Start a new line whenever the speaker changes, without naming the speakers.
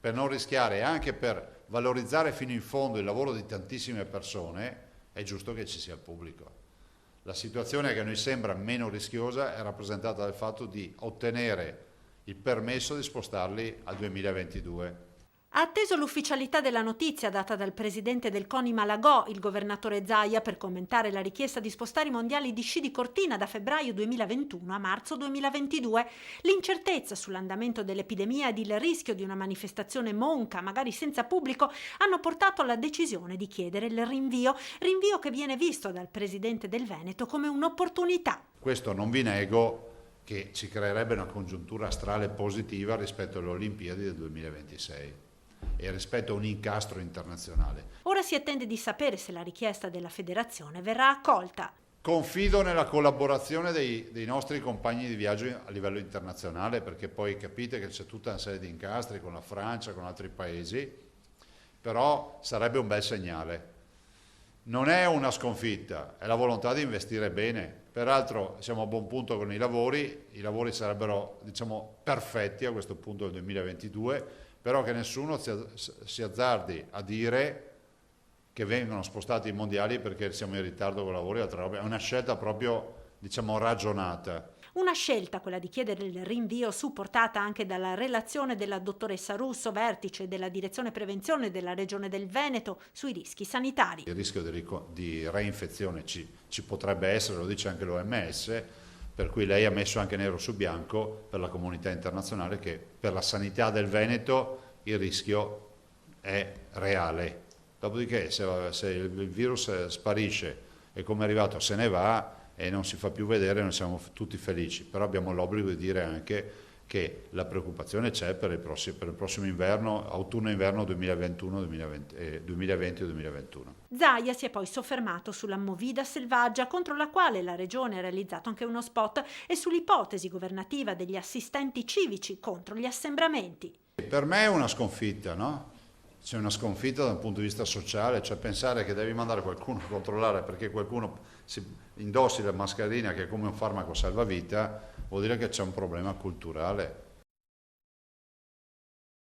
per non rischiare e anche per valorizzare fino in fondo il lavoro di tantissime persone, è giusto che ci sia il pubblico. La situazione che a noi sembra meno rischiosa è rappresentata dal fatto di ottenere il permesso di spostarli al 2022.
Ha atteso l'ufficialità della notizia data dal presidente del CONI Malagò, il governatore Zaia, per commentare la richiesta di spostare i mondiali di sci di Cortina da febbraio 2021 a marzo 2022. L'incertezza sull'andamento dell'epidemia ed il rischio di una manifestazione monca, magari senza pubblico, hanno portato alla decisione di chiedere il rinvio che viene visto dal presidente del Veneto come un'opportunità.
Questo non vi nego che ci creerebbe una congiuntura astrale positiva rispetto alle Olimpiadi del 2026. E rispetto a un incastro internazionale.
Ora si attende di sapere se la richiesta della federazione verrà accolta.
Confido nella collaborazione dei nostri compagni di viaggio a livello internazionale, perché poi capite che c'è tutta una serie di incastri con la Francia, con altri paesi, però sarebbe un bel segnale. Non è una sconfitta, è la volontà di investire bene. Peraltro siamo a buon punto con i lavori sarebbero, diciamo, perfetti a questo punto del 2022, però che nessuno si azzardi a dire che vengono spostati i mondiali perché siamo in ritardo con i lavori, è una scelta proprio, diciamo, ragionata.
Una scelta, quella di chiedere il rinvio, supportata anche dalla relazione della dottoressa Russo, vertice della direzione prevenzione della Regione del Veneto, sui rischi sanitari.
Il rischio di reinfezione ci potrebbe essere, lo dice anche l'OMS, per cui lei ha messo anche nero su bianco per la comunità internazionale che per la sanità del Veneto il rischio è reale. Dopodiché se il virus sparisce e come è arrivato se ne va e non si fa più vedere, noi siamo tutti felici, però abbiamo l'obbligo di dire anche che la preoccupazione c'è per il prossimo inverno, autunno-inverno 2020-2021.
Zaia si è poi soffermato sulla movida selvaggia contro la quale la Regione ha realizzato anche uno spot e sull'ipotesi governativa degli assistenti civici contro gli assembramenti.
Per me è una sconfitta, no? C'è una sconfitta dal punto di vista sociale, cioè pensare che devi mandare qualcuno a controllare perché qualcuno si indossi la mascherina che è come un farmaco salvavita, vuol dire che c'è un problema culturale.